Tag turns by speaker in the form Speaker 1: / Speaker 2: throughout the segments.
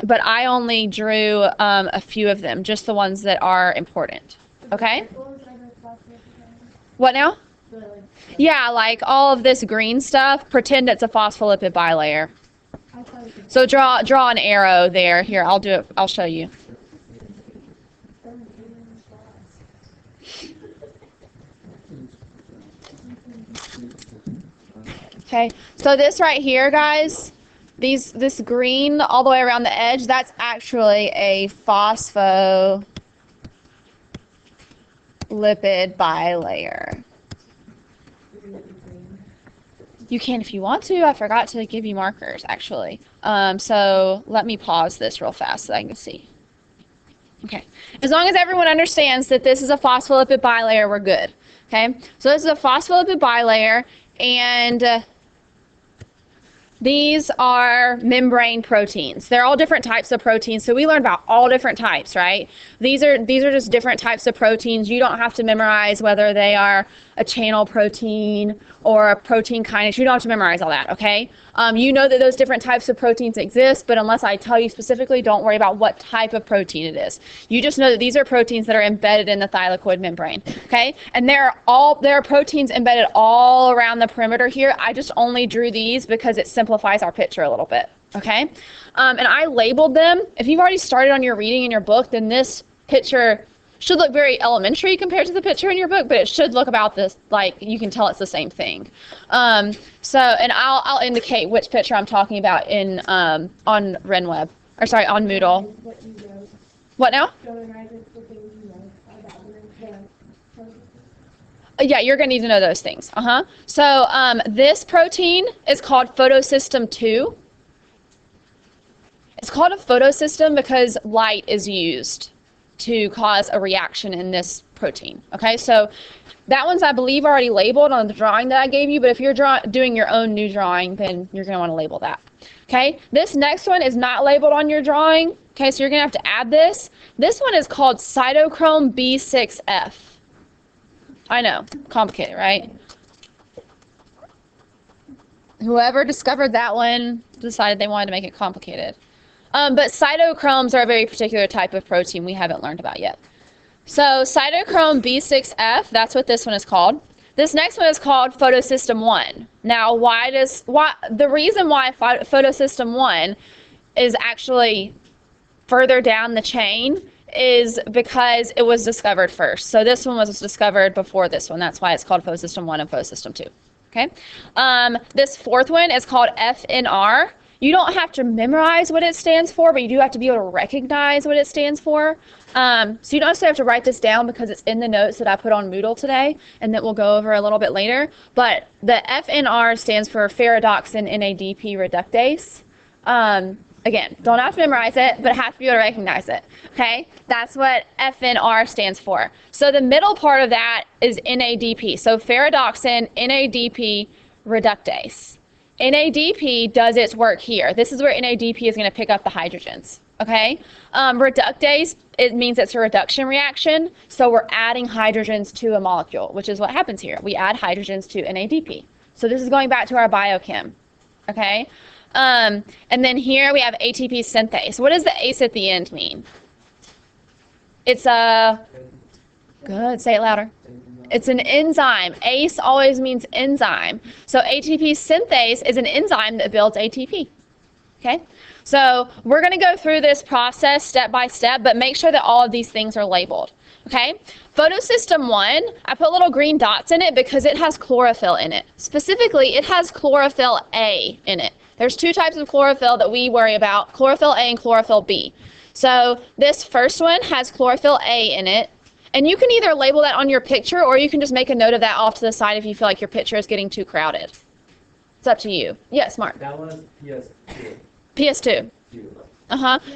Speaker 1: But I only drew a few of them, just the ones that are important. Okay? What now? Yeah, like all of this green stuff, pretend it's a phospholipid bilayer. So draw an arrow there. Here, I'll do it. I'll show you. Okay, so this right here, guys, this green all the way around the edge, that's actually a phospholipid bilayer. You can if you want to. I forgot to give you markers, actually. So let me pause this real fast so I can see. Okay, as long as everyone understands that this is a phospholipid bilayer, we're good. Okay, so this is a phospholipid bilayer, and these are membrane proteins. They're all different types of proteins. So we learned about all different types, right? These are just different types of proteins. You don't have to memorize whether they are a channel protein or a protein kinase. You don't have to memorize all that, okay? You know that those different types of proteins exist, but unless I tell you specifically, don't worry about what type of protein it is. You just know that these are proteins that are embedded in the thylakoid membrane, okay? And there are proteins embedded all around the perimeter here. I just only drew these because it simplifies our picture a little bit, okay? And I labeled them. If you've already started on your reading in your book, then this picture should look very elementary compared to the picture in your book, but it should look about this, like you can tell it's the same thing. And I'll indicate which picture I'm talking about in on RenWeb, or sorry, on Moodle. What now? Yeah, you're going to need to know those things. So this protein is called photosystem 2. It's called a photosystem because light is used to cause a reaction in this protein. Okay, so that one's, I believe, already labeled on the drawing that I gave you, but if you're doing your own new drawing, then you're going to want to label that. Okay, this next one is not labeled on your drawing. Okay, so you're going to have to add this. This one is called cytochrome B6F. I know, complicated, right? Whoever discovered that one decided they wanted to make it complicated. But cytochromes are a very particular type of protein we haven't learned about yet. So cytochrome B6F, that's what this one is called. This next one is called photosystem 1. Now, the reason why photosystem 1 is actually further down the chain is because it was discovered first. So this one was discovered before this one. That's why it's called photosystem 1 and photosystem 2. Okay. This fourth one is called FNR. You don't have to memorize what it stands for, but you do have to be able to recognize what it stands for. So you don't necessarily have to write this down because it's in the notes that I put on Moodle today and that we'll go over a little bit later. But the FNR stands for ferredoxin NADP reductase. Again, don't have to memorize it, but have to be able to recognize it. Okay, that's what FNR stands for. So the middle part of that is NADP. So ferredoxin NADP reductase. NADP does its work here. This is where NADP is going to pick up the hydrogens. Okay, reductase, it means it's a reduction reaction. So we're adding hydrogens to a molecule, which is what happens here. We add hydrogens to NADP. So this is going back to our biochem. Okay. And then here we have ATP synthase. What does the ACE at the end mean? It's a, good, say it louder. It's an enzyme. ACE always means enzyme. So ATP synthase is an enzyme that builds ATP. Okay? So we're going to go through this process step by step, but make sure that all of these things are labeled. Okay? Photosystem 1, I put little green dots in it because it has chlorophyll in it. Specifically, it has chlorophyll A in it. There's two types of chlorophyll that we worry about, chlorophyll A and chlorophyll B. So this first one has chlorophyll A in it, and you can either label that on your picture or you can just make a note of that off to the side if you feel like your picture is getting too crowded. It's up to you. Yes, Mark?
Speaker 2: That was PS2.
Speaker 1: PS2.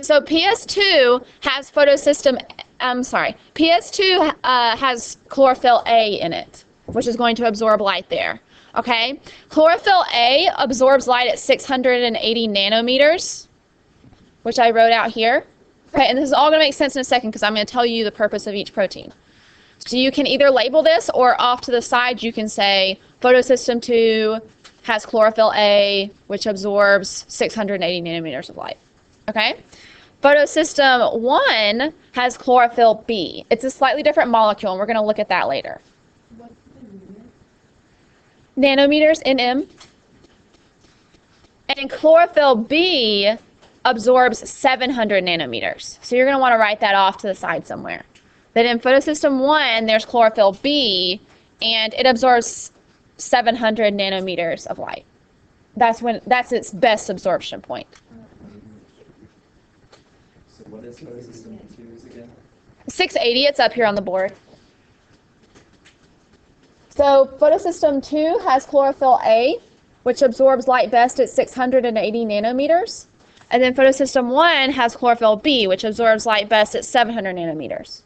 Speaker 1: So PS2 has PS2 has chlorophyll A in it, which is going to absorb light there. Okay, chlorophyll A absorbs light at 680 nanometers, which I wrote out here. Okay, and this is all going to make sense in a second because I'm going to tell you the purpose of each protein. So you can either label this or off to the side you can say photosystem 2 has chlorophyll A, which absorbs 680 nanometers of light. Okay? Photosystem 1 has chlorophyll B. It's a slightly different molecule, and we're going to look at that later.
Speaker 2: What's the unit?
Speaker 1: Nanometers, nm. And chlorophyll B absorbs 700 nanometers. So you're going to want to write that off to the side somewhere. That in photosystem 1, there's chlorophyll B, and it absorbs 700 nanometers of light. That's its best absorption point.
Speaker 3: So what is photosystem 2's again?
Speaker 1: 680, it's up here on the board. So photosystem 2 has chlorophyll A, which absorbs light best at 680 nanometers. And then photosystem 1 has chlorophyll B, which absorbs light best at 700 nanometers.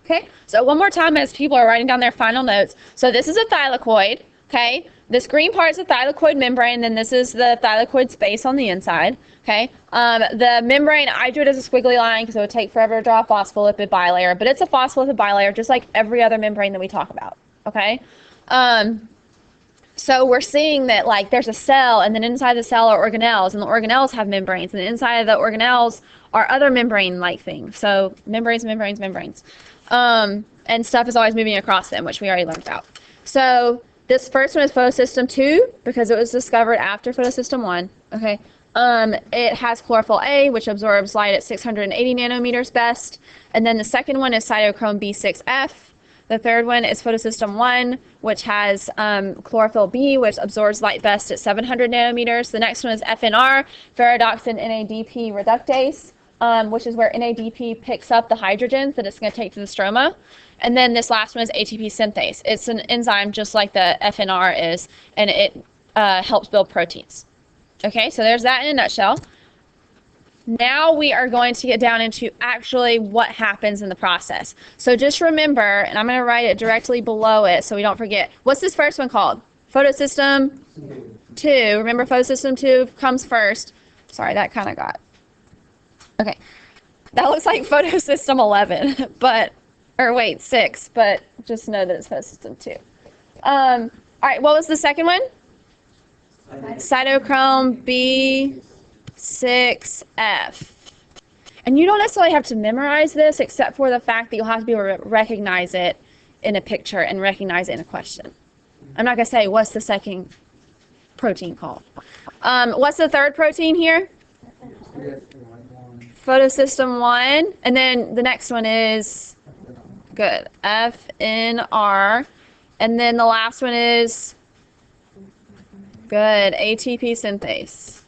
Speaker 1: Okay, so one more time as people are writing down their final notes. So this is a thylakoid, okay? This green part is the thylakoid membrane, and then this is the thylakoid space on the inside, okay? The membrane, I drew it as a squiggly line because it would take forever to draw a phospholipid bilayer, but it's a phospholipid bilayer just like every other membrane that we talk about, okay? So we're seeing that like there's a cell, and then inside the cell are organelles, and the organelles have membranes, and inside of the organelles are other membrane-like things. So membranes. And stuff is always moving across them, which we already learned about. So this first one is photosystem 2 because it was discovered after photosystem 1. Okay. It has chlorophyll A, which absorbs light at 680 nanometers best. And then the second one is cytochrome B6F. The third one is photosystem 1, which has chlorophyll B, which absorbs light best at 700 nanometers. The next one is FNR, ferredoxin NADP reductase, which is where NADP picks up the hydrogens that it's going to take to the stroma. And then this last one is ATP synthase. It's an enzyme just like the FNR is, and it helps build proteins. Okay, so there's that in a nutshell. Now we are going to get down into actually what happens in the process. So just remember, and I'm going to write it directly below it so we don't forget. What's this first one called? Photosystem 2. Remember, photosystem 2 comes first. Sorry, that kind of got... Okay. That looks like photosystem 11, but... Or wait, 6, but just know that it's photosystem 2. All right, what was the second one? Cytochrome B6F. And you don't necessarily have to memorize this except for the fact that you'll have to be able to recognize it in a picture and recognize it in a question. I'm not going to say what's the second protein called. What's the third protein here? Photosystem 1. And then the next one is, good, FNR. And then the last one is, good, ATP synthase.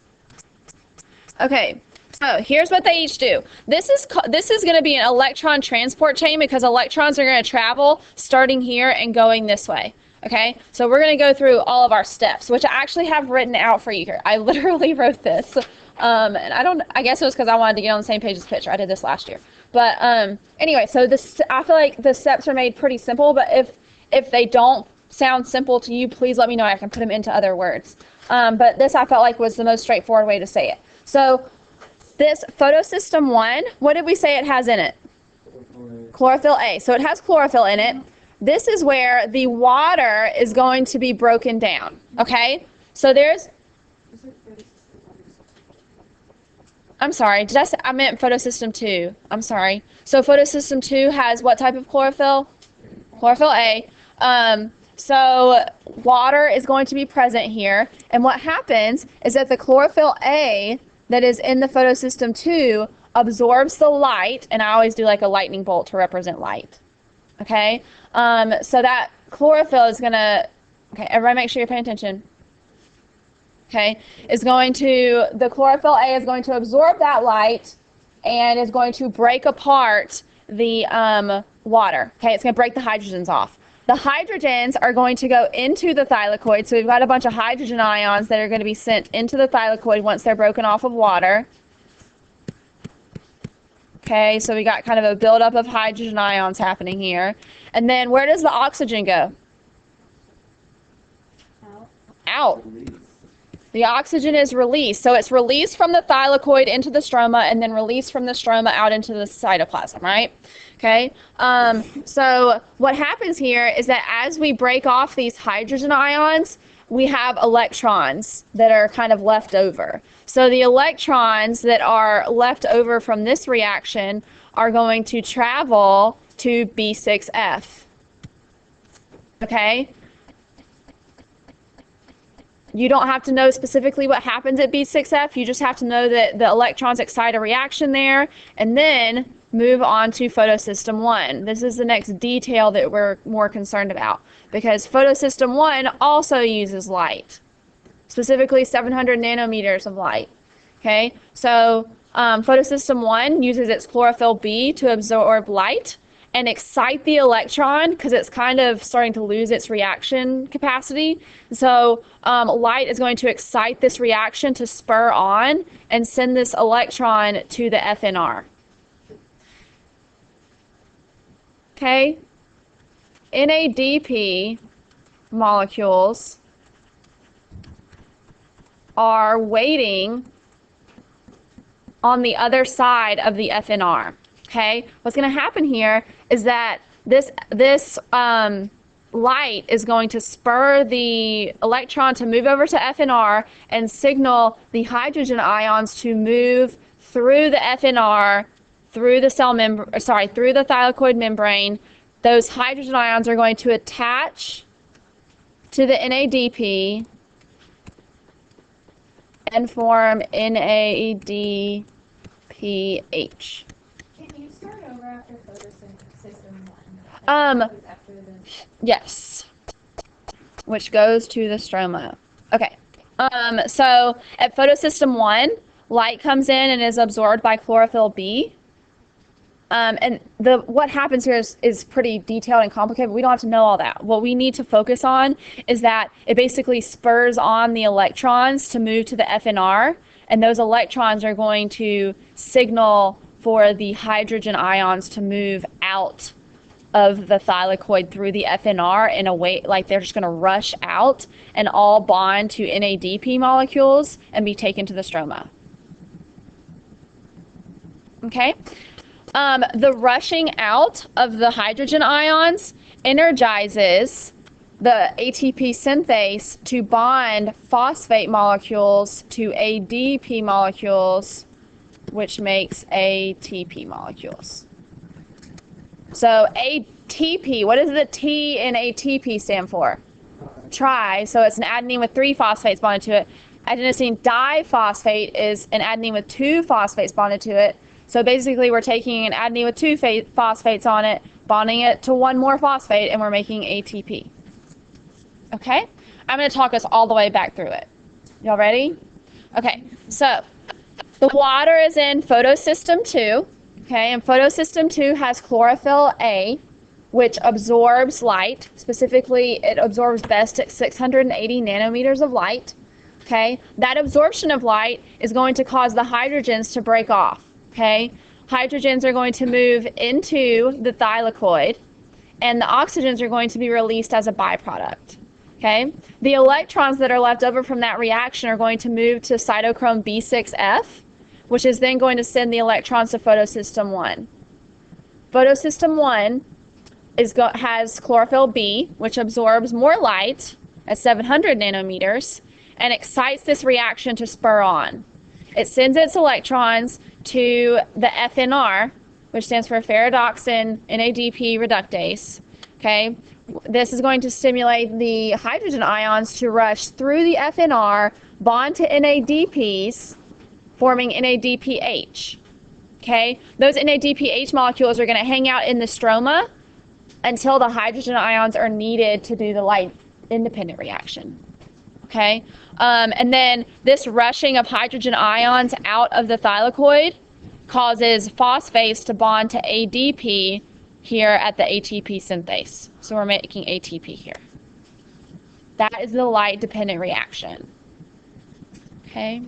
Speaker 1: Okay, so here's what they each do. This is going to be an electron transport chain because electrons are going to travel starting here and going this way. Okay, so we're going to go through all of our steps, which I actually have written out for you here. I literally wrote this. And I guess it was because I wanted to get on the same page as the picture. I did this last year. But anyway, so I feel like the steps are made pretty simple, but if they don't sound simple to you, please let me know. I can put them into other words. But this I felt like was the most straightforward way to say it. So this photosystem 1, what did we say it has in it? Chlorophyll A. So it has chlorophyll in it. This is where the water is going to be broken down. Okay? So there's... I'm sorry. Did I say, I meant photosystem 2. I'm sorry. So photosystem 2 has what type of chlorophyll? Chlorophyll A. So water is going to be present here. And what happens is that the chlorophyll A that is in the photosystem 2 absorbs the light, and I always do like a lightning bolt to represent light. Okay? So that chlorophyll is going to, okay, everybody make sure you're paying attention. Okay, the chlorophyll A is going to absorb that light and is going to break apart the water. Okay, it's going to break the hydrogens off. The hydrogens are going to go into the thylakoid, so we've got a bunch of hydrogen ions that are going to be sent into the thylakoid once they're broken off of water. Okay, so we got kind of a buildup of hydrogen ions happening here. And then where does the oxygen go? Out. The oxygen is released. So it's released from the thylakoid into the stroma and then released from the stroma out into the cytoplasm, right? Okay. So what happens here is that as we break off these hydrogen ions, we have electrons that are kind of left over. So the electrons that are left over from this reaction are going to travel to B6F. Okay? You don't have to know specifically what happens at B6F. You just have to know that the electrons excite a reaction there and then move on to photosystem 1. This is the next detail that we're more concerned about because photosystem 1 also uses light, specifically 700 nanometers of light. Okay, so photosystem 1 uses its chlorophyll B to absorb light and excite the electron because it's kind of starting to lose its reaction capacity. So light is going to excite this reaction to spur on and send this electron to the FNR. Okay, NADP molecules are waiting on the other side of the FNR. Okay, what's going to happen here is that this light is going to spur the electron to move over to FNR and signal the hydrogen ions to move through the FNR, through the through the thylakoid membrane. Those hydrogen ions are going to attach to the NADP and form NADPH.
Speaker 2: Can you start over after photosystem 1? After the...
Speaker 1: Yes, which goes to the stroma. Okay, so at photosystem 1, light comes in and is absorbed by chlorophyll B. And what happens here is pretty detailed and complicated, but we don't have to know all that. What we need to focus on is that it basically spurs on the electrons to move to the FNR, and those electrons are going to signal for the hydrogen ions to move out of the thylakoid through the FNR in a way like they're just going to rush out and all bond to NADP molecules and be taken to the stroma. Okay? The rushing out of the hydrogen ions energizes the ATP synthase to bond phosphate molecules to ADP molecules, which makes ATP molecules. So ATP, what does the T in ATP stand for? Tri, so it's an adenine with 3 phosphates bonded to it. Adenosine diphosphate is an adenine with 2 phosphates bonded to it. So basically we're taking an adenine with 2 phosphates on it, bonding it to 1 more phosphate, and we're making ATP. Okay? I'm going to talk us all the way back through it. Y'all ready? Okay, so the water is in photosystem 2. Okay, and photosystem 2 has chlorophyll A, which absorbs light. Specifically, it absorbs best at 680 nanometers of light. Okay, that absorption of light is going to cause the hydrogens to break off. Okay, hydrogens are going to move into the thylakoid, and the oxygens are going to be released as a byproduct. Okay, the electrons that are left over from that reaction are going to move to cytochrome B6F, which is then going to send the electrons to photosystem 1. Photosystem 1 has chlorophyll B, which absorbs more light at 700 nanometers and excites this reaction to spur on. It sends its electrons to the FNR, which stands for ferredoxin NADP reductase. Okay, this is going to stimulate the hydrogen ions to rush through the FNR, bond to NADPs, forming NADPH. Okay, those NADPH molecules are going to hang out in the stroma until the hydrogen ions are needed to do the light-independent reaction. Okay, and then this rushing of hydrogen ions out of the thylakoid causes phosphates to bond to ADP here at the ATP synthase. So we're making ATP here. That is the light-dependent reaction. Okay.